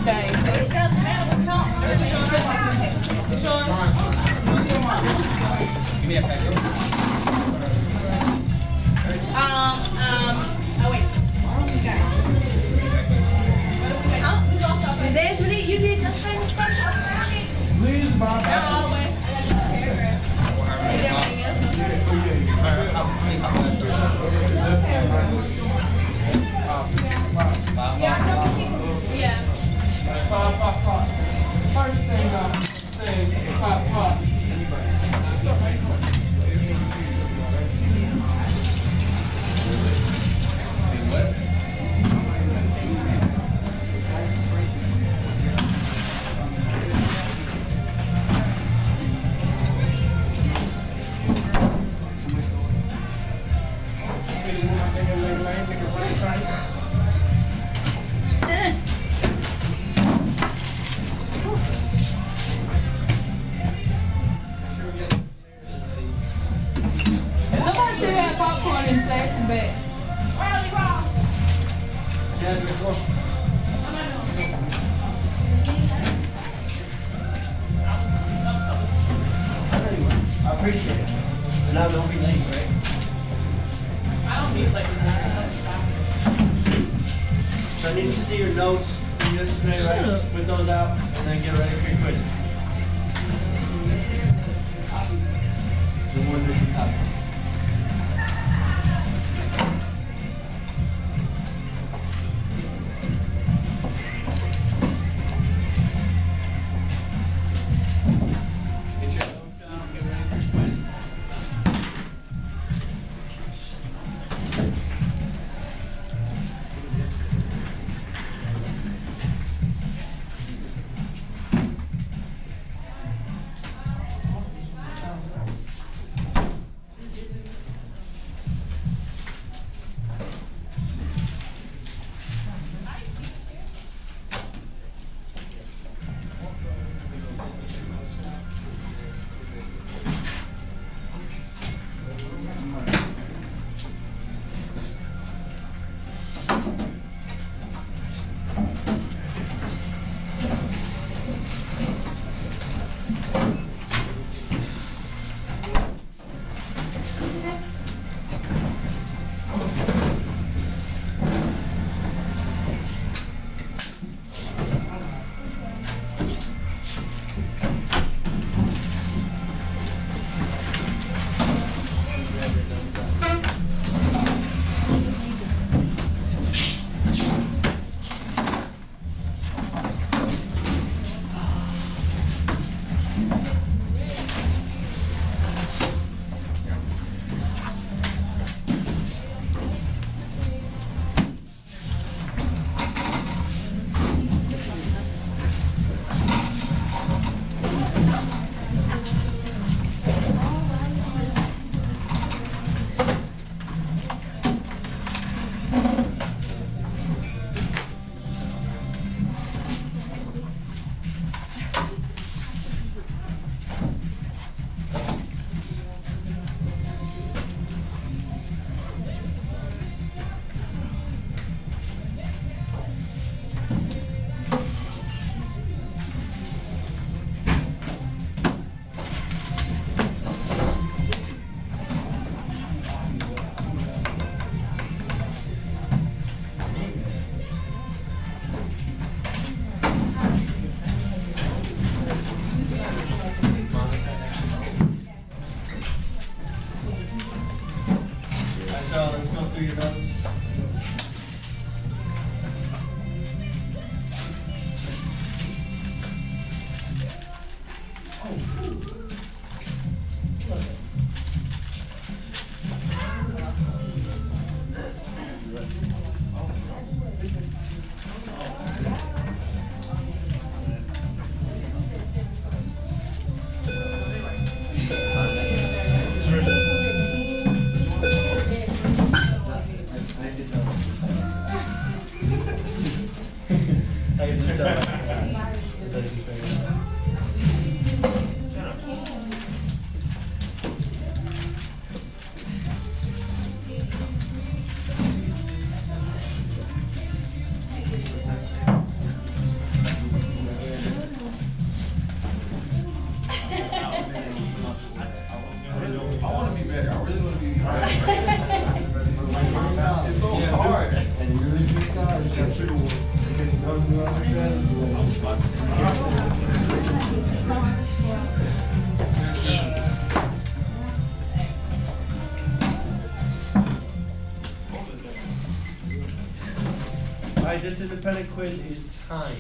Okay. It's not matter what talk. Give me a packet. Oh wait. Okay. Desmond, you did just finish first. Please, Bob. No, always. I got your paragraph. And everything else. Yeah. Pop. First thing I'm saying, pop. Somebody still got popcorn in plastic bag. I appreciate it. And I don't be late, right? I don't need like that. So I need to see your notes from yesterday, right? Print those out and then get ready for your quiz. The one that you have. Get your notes down, get ready for your quiz. So let's go through your notes. Alright, this independent quiz is timed.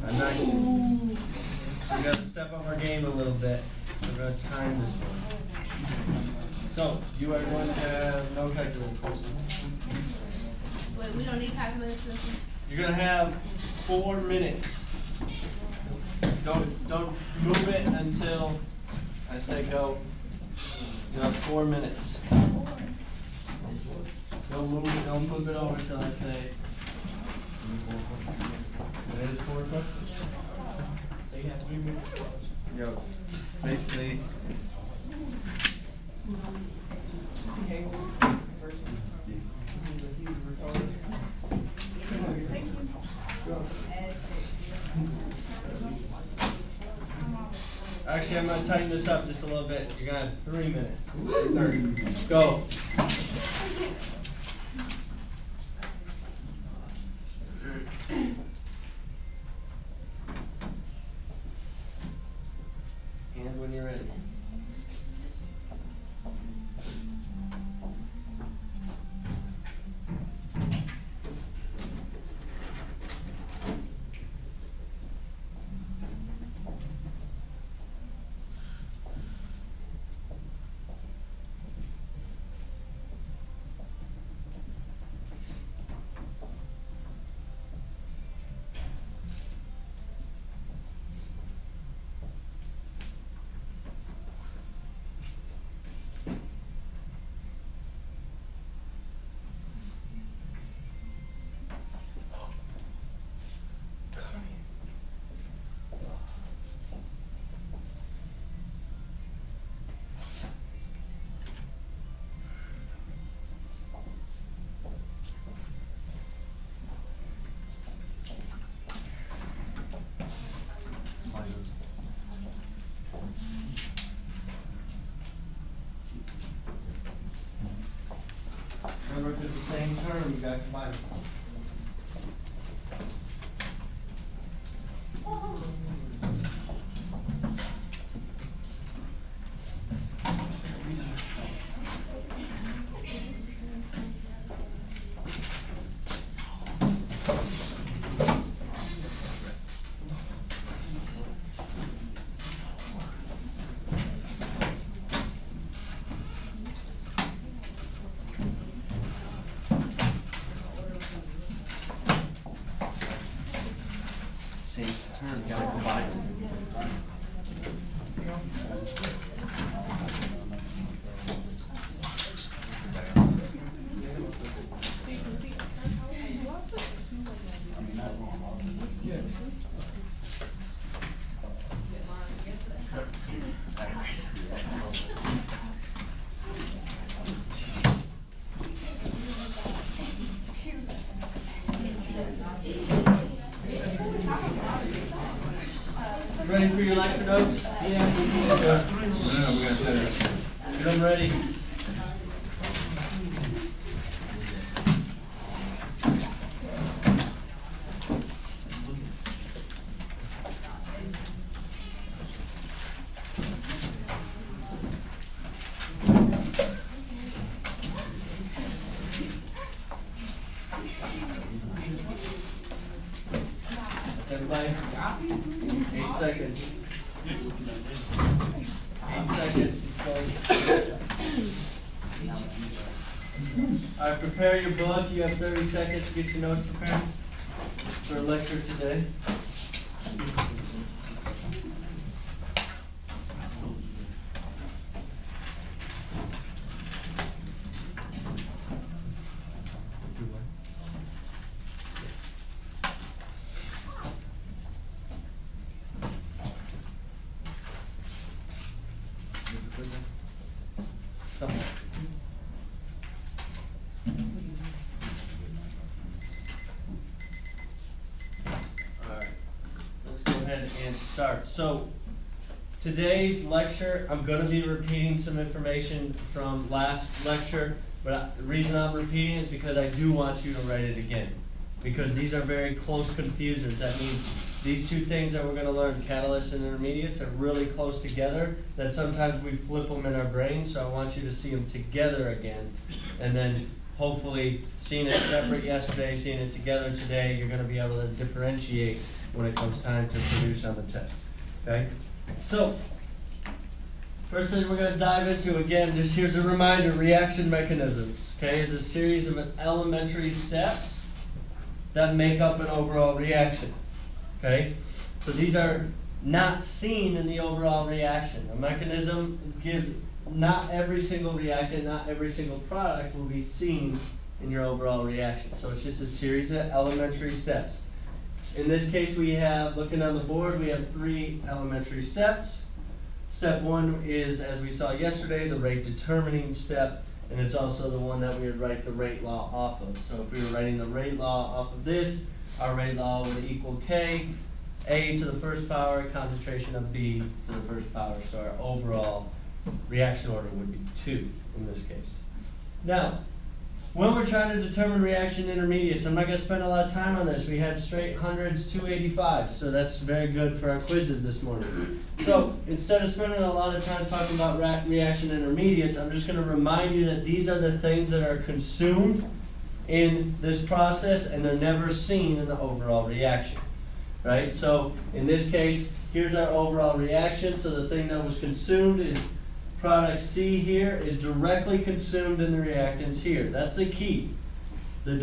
I'm not. We gotta step up our game a little bit. So we're gonna time this one. So you are going to have no calculator quiz. Wait, we don't need calculators for this one? You're gonna have 4 minutes. Don't move it until I say go. You have 4 minutes. Don't move it, don't flip it over until I say. It is 4 questions. They have 3 minutes. Yo, basically. Actually, I'm going to tighten this up just a little bit. You're going to have 3 minutes. 30. Go. And when you're ready. Remember, if it's the same term, you got to combine them. Same term, you gotta combine them. Ready for your lecture notes? Yeah. Get them ready. Everybody? 8 seconds. 8 seconds. Let's go. Alright, prepare your book. You have 30 seconds to get your notes prepared for a lecture today. Somewhat. Alright, let's go ahead and start. So, today's lecture, I'm going to be repeating some information from last lecture, but the reason I'm repeating is because I do want you to write it again. because these are very close confusers. That means these two things that we're going to learn, catalysts and intermediates, are really close together, that sometimes we flip them in our brain, so I want you to see them together again. And then hopefully seeing it separate yesterday, seeing it together today, you're going to be able to differentiate when it comes time to produce on the test. Okay? So, first thing we're going to dive into, again, just here's a reminder, reaction mechanisms. Okay, is a series of elementary steps that make up an overall reaction. Okay, so these are not seen in the overall reaction. A mechanism gives not every single reactant, not every single product will be seen in your overall reaction. So it's just a series of elementary steps. In this case, we have, looking on the board, we have 3 elementary steps. Step 1 is, as we saw yesterday, the rate determining step, and it's also the one that we would write the rate law off of. So if we were writing the rate law off of this, our rate law would equal K, A to the first power, concentration of B to the first power. So our overall reaction order would be 2 in this case. Now, when we're trying to determine reaction intermediates, I'm not going to spend a lot of time on this. We had straight hundreds, 285, so that's very good for our quizzes this morning. So instead of spending a lot of time talking about reaction intermediates, I'm just going to remind you that these are the things that are consumed in this process, and they're never seen in the overall reaction, right? So in this case, here's our overall reaction. So the thing that was consumed is product C here is directly consumed in the reactants here. That's the key. The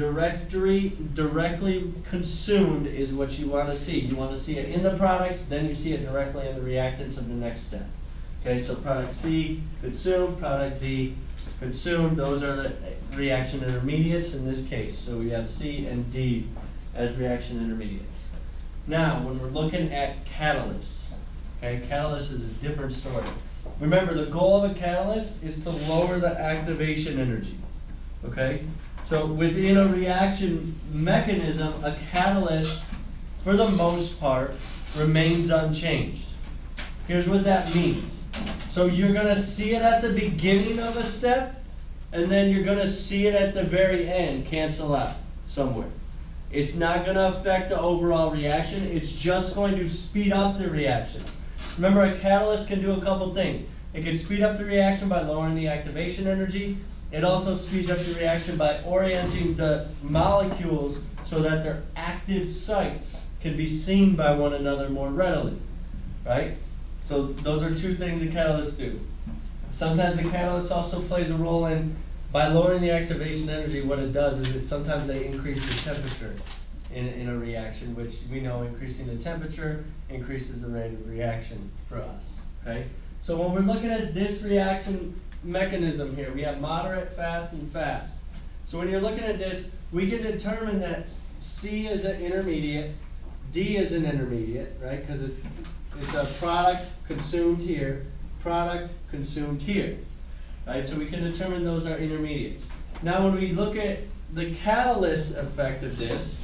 directly consumed is what you want to see. You want to see it in the products, then you see it directly in the reactants of the next step. Okay, so product C consumed, product D consumed. Those are the reaction intermediates in this case. So we have C and D as reaction intermediates. Now, when we're looking at catalysts, okay, catalyst is a different story. Remember, the goal of a catalyst is to lower the activation energy, okay? So within a reaction mechanism, a catalyst, for the most part, remains unchanged. Here's what that means. So you're going to see it at the beginning of a step, and then you're going to see it at the very end cancel out somewhere. It's not going to affect the overall reaction. It's just going to speed up the reaction. Remember, a catalyst can do a couple things. It can speed up the reaction by lowering the activation energy. It also speeds up the reaction by orienting the molecules so that their active sites can be seen by one another more readily, right? So those are two things a catalyst do. Sometimes a catalyst also plays a role in, by lowering the activation energy, what it does is that sometimes they increase the temperature in a reaction, which we know increasing the temperature increases the rate of reaction for us, okay? So when we're looking at this reaction mechanism here, we have moderate, fast, and fast. So when you're looking at this, we can determine that C is an intermediate, D is an intermediate, right? Because it's a product consumed here, product consumed here, right? So we can determine those are intermediates. Now when we look at the catalyst effect of this,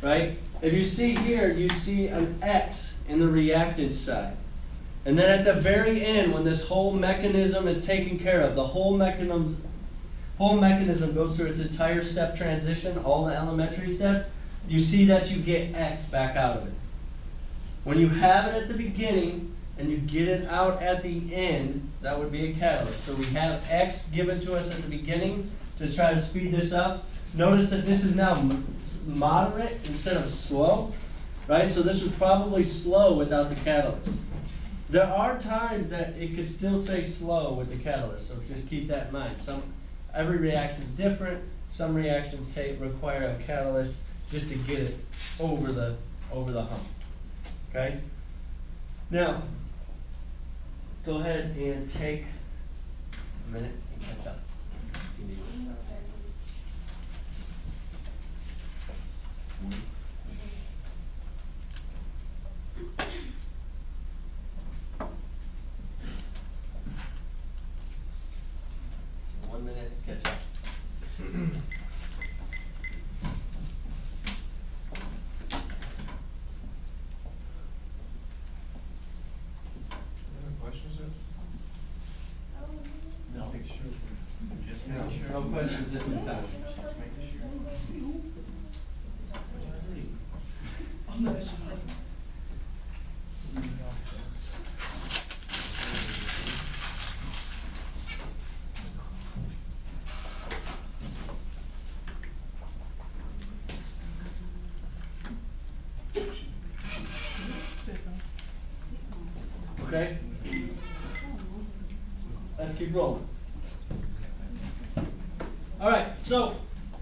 right? If you see here, you see an X in the reactant side. And then at the very end, when this whole mechanism is taken care of, the whole mechanism goes through its entire step transition, all the elementary steps, you see that you get X back out of it. When you have it at the beginning and you get it out at the end, that would be a catalyst. So we have X given to us at the beginning to try to speed this up. Notice that this is now moderate instead of slow, right? So this was probably slow without the catalyst. There are times that it could still say slow with the catalyst, so just keep that in mind. Every reaction is different. Some reactions require a catalyst just to get it over the hump. Okay? Now, go ahead and take a minute and catch up if you need it. So 1 minute to catch up. No questions at this time. Okay? Let's keep rolling. Alright, so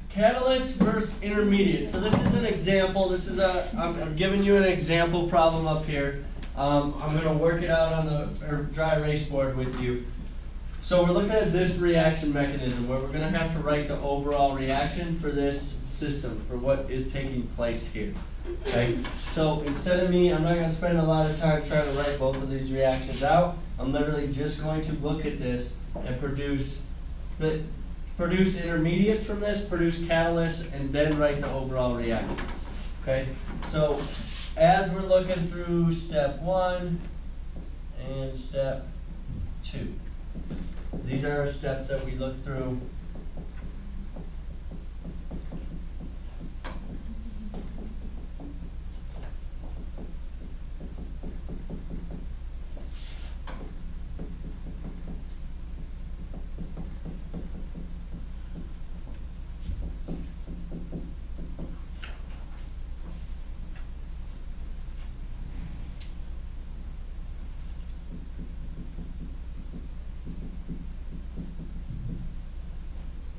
catalyst versus intermediate. So this is an example. This is I'm giving you an example problem up here. I'm going to work it out on the dry erase board with you. So we're looking at this reaction mechanism where we're going to have to write the overall reaction for this system, for what is taking place here. Okay? So instead of me, I'm not going to spend a lot of time trying to write both of these reactions out. I'm literally just going to look at this and produce intermediates from this, produce catalysts, and then write the overall reaction. Okay? So as we're looking through step 1 and step 2. These are our steps that we look through.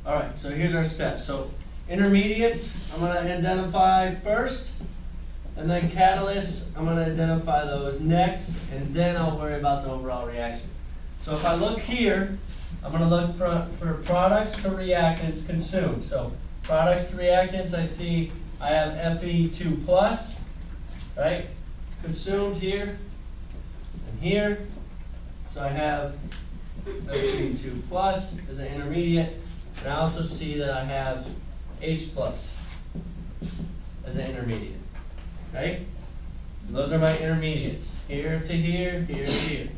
Alright, so here's our steps. So intermediates, I'm going to identify first, and then catalysts, I'm going to identify those next, and then I'll worry about the overall reaction. So if I look here, I'm going to look for products to reactants consumed. So products to reactants, I see I have Fe2 plus, right? Consumed here and here. So I have Fe2 plus as an intermediate. And I also see that I have H plus as an intermediate. Okay? So those are my intermediates. Here to here, here to here.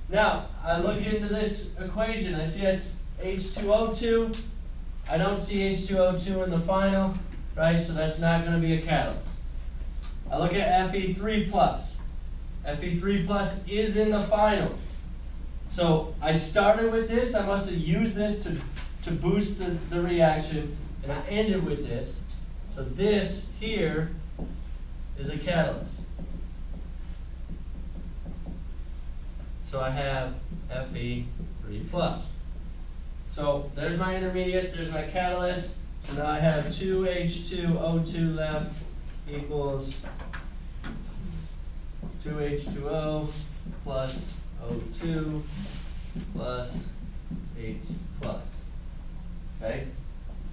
Now, I look into this equation. I see H2O2. I don't see H2O2 in the final, right? So that's not going to be a catalyst. I look at Fe3 plus. Fe3 plus is in the final. So I started with this. I must have used this to boost the reaction, and I ended with this. So this here is a catalyst. So I have Fe3 plus. So there's my intermediates, there's my catalyst. So now I have 2H2O2 left equals 2H2O plus O2 plus H plus. Okay?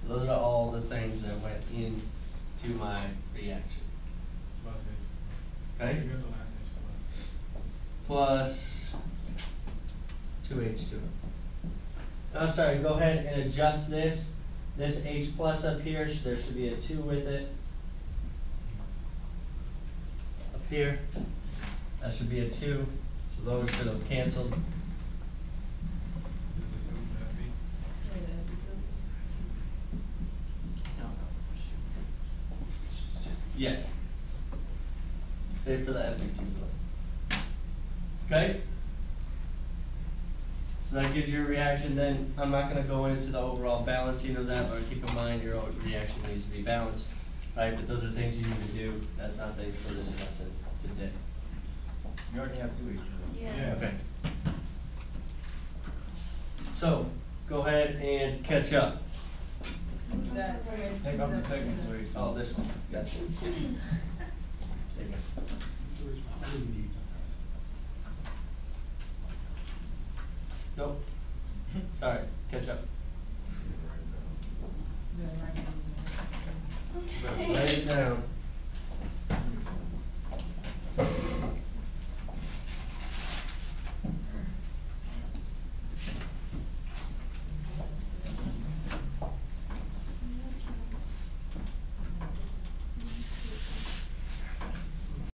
So those are all the things that went into my reaction. Okay? Plus 2H2O. Oh, sorry, go ahead and adjust this. This H plus up here, there should be a 2 with it. Up here, that should be a 2. So those should have canceled. Yes. Save for the Fe2 plus. Okay? So that gives you a reaction. Then I'm not going to go into the overall balancing of that, but keep in mind your reaction needs to be balanced. Right? But those are things you need to do. That's not things for this lesson today. You already have 2H. Yeah. Okay. So go ahead and catch up. Take off the second 2H. Oh, this one. Gotcha. There you go. Nope. Sorry.